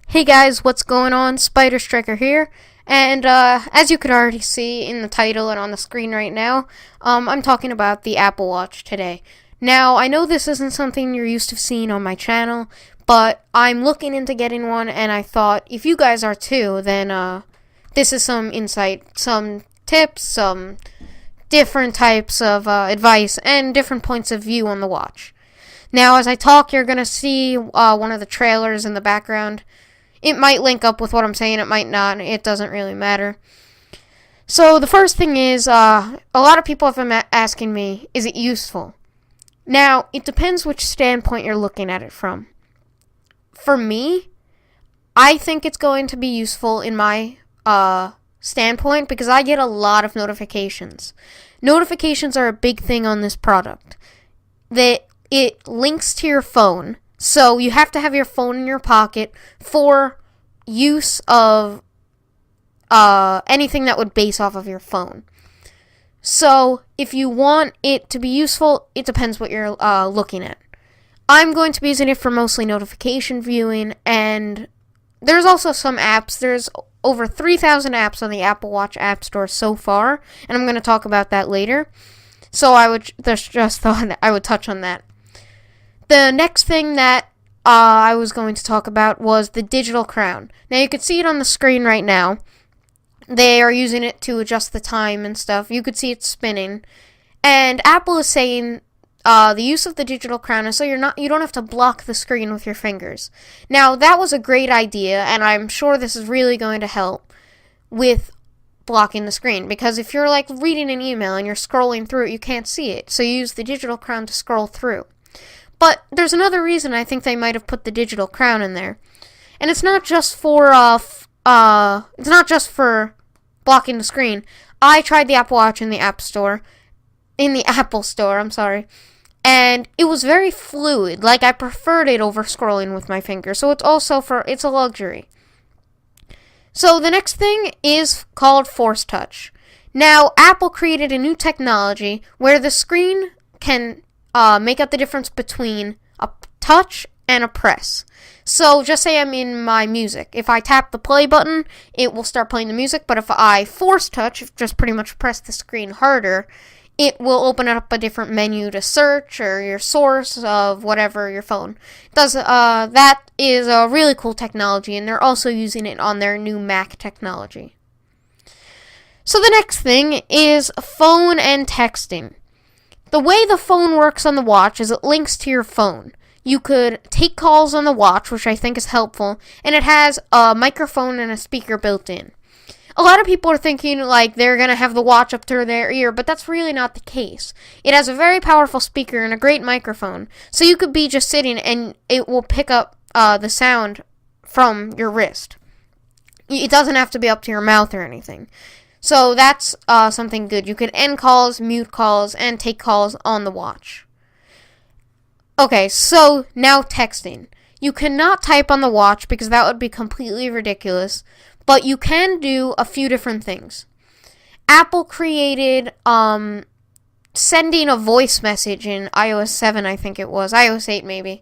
Hey guys, what's going on? Spider Striker here, and as you could already see in the title and on the screen right now, I'm talking about the Apple Watch today. Now, I know this isn't something you're used to seeing on my channel, but I'm looking into getting one, and I thought if you guys are too, then this is some insight, some tips, some different types of advice, and different points of view on the watch. Now, as I talk, you're going to see one of the trailers in the background. It might link up with what I'm saying, it might not, it doesn't really matter. So the first thing is, a lot of people have been asking me, is it useful? Now, it depends which standpoint you're looking at it from. For me, I think it's going to be useful in my standpoint because I get a lot of notifications. Notifications are a big thing on this product. It links to your phone. So you have to have your phone in your pocket for use of anything that would base off of your phone. So if you want it to be useful, it depends what you're looking at. I'm going to be using it for mostly notification viewing, and there's also some apps. There's over 3,000 apps on the Apple Watch App Store so far, and I'm going to talk about that later. So I just thought I would touch on that. The next thing that I was going to talk about was the digital crown. Now, you can see it on the screen right now. They are using it to adjust the time and stuff. You could see it spinning. And Apple is saying the use of the digital crown is so you don't have to block the screen with your fingers. Now, that was a great idea, and I'm sure this is really going to help with blocking the screen. Because if you're like reading an email and you're scrolling through it, you can't see it. So you use the digital crown to scroll through. But there's another reason I think they might have put the digital crown in there, and it's not just for blocking the screen. I tried the Apple Watch in the Apple Store, and it was very fluid. Like, I preferred it over scrolling with my finger. So it's a luxury. So the next thing is called Force Touch. Now, Apple created a new technology where the screen can make up the difference between a touch and a press. So just say I'm in my music. If I tap the play button, it will start playing the music, but if I force touch, just pretty much press the screen harder, it will open up a different menu to search or your source of whatever your phone does. That is a really cool technology, and they're also using it on their new Mac technology. So the next thing is phone and texting. The way the phone works on the watch is it links to your phone. You could take calls on the watch, which I think is helpful, and it has a microphone and a speaker built in. A lot of people are thinking like they're going to have the watch up to their ear, but that's really not the case. It has a very powerful speaker and a great microphone, so you could be just sitting and it will pick up the sound from your wrist. It doesn't have to be up to your mouth or anything. So that's something good. You can end calls, mute calls, and take calls on the watch. Okay, so now texting. You cannot type on the watch because that would be completely ridiculous, but you can do a few different things. Apple created sending a voice message in iOS 7, I think it was, iOS 8 maybe,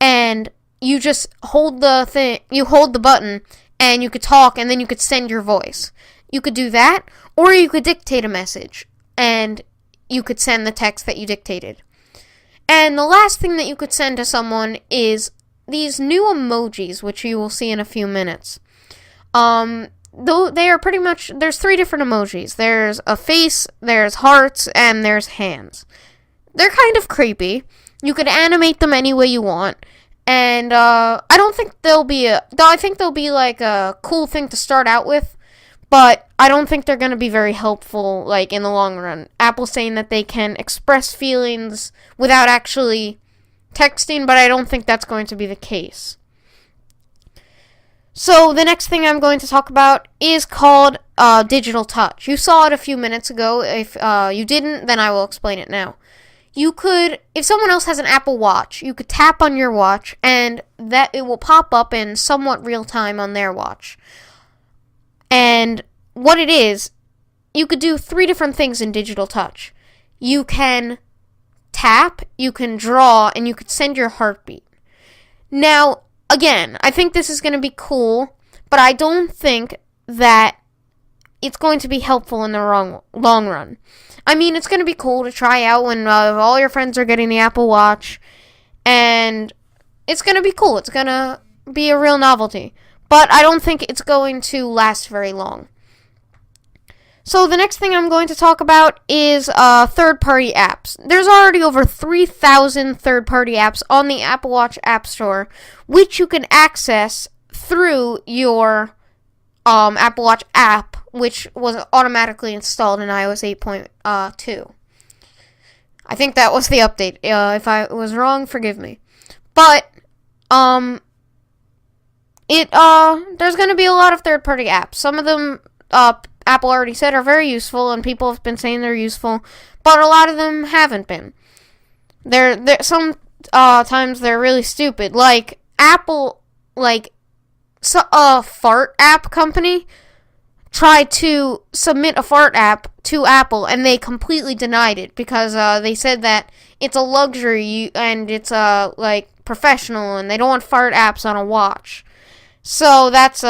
and you just hold the button, and you could talk, and then you could send your voice. You could do that, or you could dictate a message, and you could send the text that you dictated. And the last thing that you could send to someone is these new emojis, which you will see in a few minutes. Though they are pretty much, there's 3 different emojis. There's a face, there's hearts, and there's hands. They're kind of creepy. You could animate them any way you want. And I think they'll be like a cool thing to start out with. But I don't think they're going to be very helpful, like, in the long run. Apple's saying that they can express feelings without actually texting, but I don't think that's going to be the case. So the next thing I'm going to talk about is called digital touch. You saw it a few minutes ago. If you didn't, then I will explain it now. You could, if someone else has an Apple Watch, you could tap on your watch, and that it will pop up in somewhat real time on their watch. And what it is, you could do 3 different things in digital touch. You can tap, you can draw, and you could send your heartbeat. Now, again, I think this is going to be cool, but I don't think that it's going to be helpful in the long run. I mean, it's going to be cool to try out when all your friends are getting the Apple Watch, and it's going to be cool. It's going to be a real novelty, but I don't think it's going to last very long. So the next thing I'm going to talk about is third-party apps. There's already over 3,000 third-party apps on the Apple Watch App Store, which you can access through your Apple Watch app, which was automatically installed in iOS 8.2. I think that was the update. If I was wrong, forgive me. But there's going to be a lot of third-party apps. Some of them Apple already said are very useful, and people have been saying they're useful, but a lot of them haven't been. Sometimes they're really stupid. Like Apple, a fart app company tried to submit a fart app to Apple, and they completely denied it because they said that it's a luxury and it's professional, and they don't want fart apps on a watch. So that's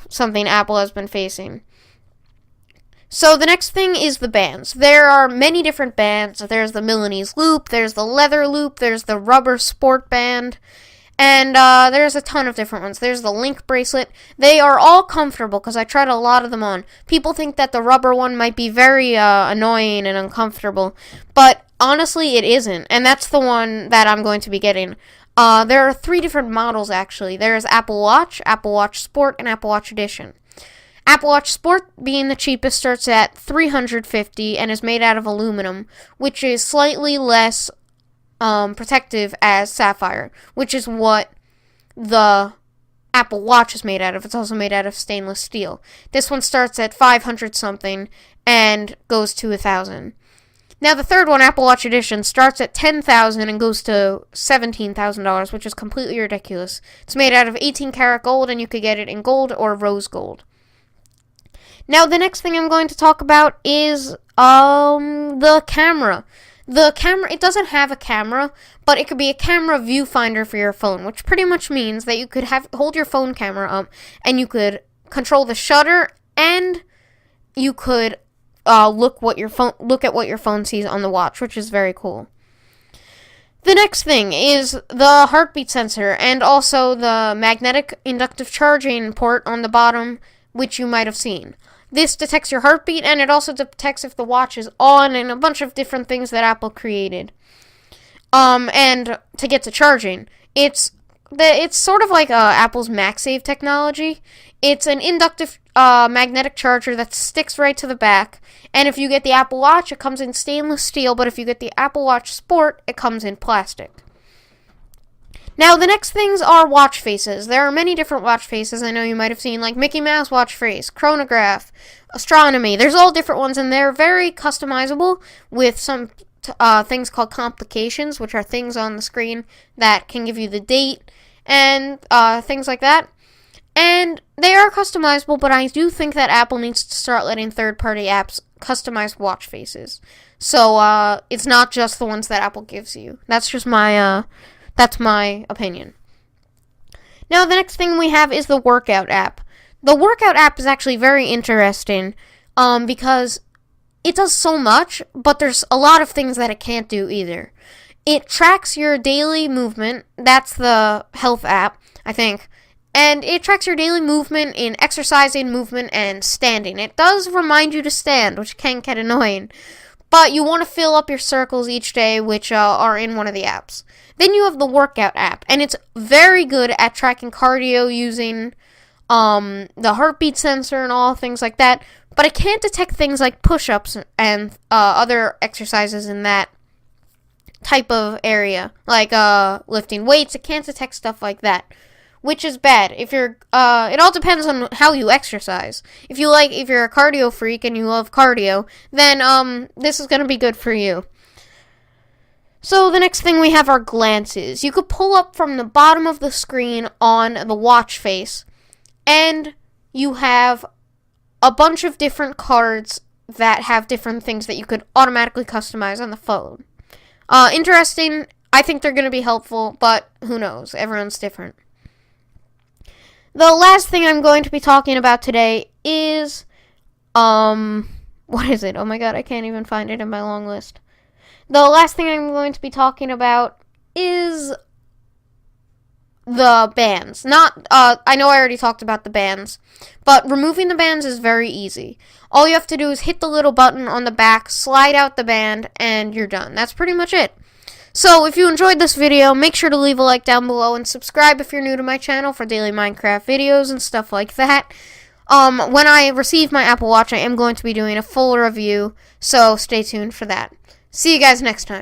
something Apple has been facing. So the next thing is the bands. There are many different bands. There's the Milanese Loop, there's the Leather Loop, there's the Rubber Sport Band, and there's a ton of different ones. There's the Link Bracelet. They are all comfortable because I tried a lot of them on. People think that the rubber one might be very annoying and uncomfortable, but honestly it isn't, and that's the one that I'm going to be getting. There are 3 different models actually. There's Apple Watch, Apple Watch Sport, and Apple Watch Edition. Apple Watch Sport, being the cheapest, starts at $350 and is made out of aluminum, which is slightly less protective as sapphire, which is what the Apple Watch is made out of. It's also made out of stainless steel. This one starts at $500 something and goes to $1,000. Now the third one, Apple Watch Edition, starts at $10,000 and goes to $17,000, which is completely ridiculous. It's made out of 18 karat gold, and you could get it in gold or rose gold. Now, the next thing I'm going to talk about is the camera. The camera, it doesn't have a camera, but it could be a camera viewfinder for your phone, which pretty much means that you could hold your phone camera up, and you could control the shutter, and you could look at what your phone sees on the watch, which is very cool. The next thing is the heartbeat sensor, and also the magnetic inductive charging port on the bottom, which you might have seen. This detects your heartbeat, and it also detects if the watch is on, and a bunch of different things that Apple created. And to get to charging, it's sort of like Apple's MagSafe technology. It's an inductive magnetic charger that sticks right to the back, and if you get the Apple Watch, it comes in stainless steel, but if you get the Apple Watch Sport, it comes in plastic. Now, the next things are watch faces. There are many different watch faces I know you might have seen, like Mickey Mouse watch face, chronograph, astronomy. There's all different ones, and they're very customizable with some things called complications, which are things on the screen that can give you the date and things like that. And they are customizable, but I do think that Apple needs to start letting third-party apps customize watch faces. So it's not just the ones that Apple gives you. That's just my opinion. Now, the next thing we have is the workout app. The workout app is actually very interesting because it does so much, but there's a lot of things that it can't do either. It tracks your daily movement. That's the health app, I think. And it tracks your daily movement in exercising, movement, and standing. It does remind you to stand, which can get annoying. But you want to fill up your circles each day, which are in one of the apps. Then you have the workout app, and it's very good at tracking cardio using the heartbeat sensor and all things like that. But it can't detect things like push-ups and other exercises in that type of area, like lifting weights. It can't detect stuff like that, which is bad. If you're, it all depends on how you exercise. If you're a cardio freak and you love cardio, then this is gonna be good for you. So the next thing we have are glances. You could pull up from the bottom of the screen on the watch face, and you have a bunch of different cards that have different things that you could automatically customize on the phone. Interesting. I think they're going to be helpful, but who knows? Everyone's different. The last thing I'm going to be talking about today is, what is it? Oh my god, I can't even find it in my long list. The last thing I'm going to be talking about is the bands. I know I already talked about the bands, but removing the bands is very easy. All you have to do is hit the little button on the back, slide out the band, and you're done. That's pretty much it. So, if you enjoyed this video, make sure to leave a like down below and subscribe if you're new to my channel for daily Minecraft videos and stuff like that. When I receive my Apple Watch, I am going to be doing a full review, so stay tuned for that. See you guys next time.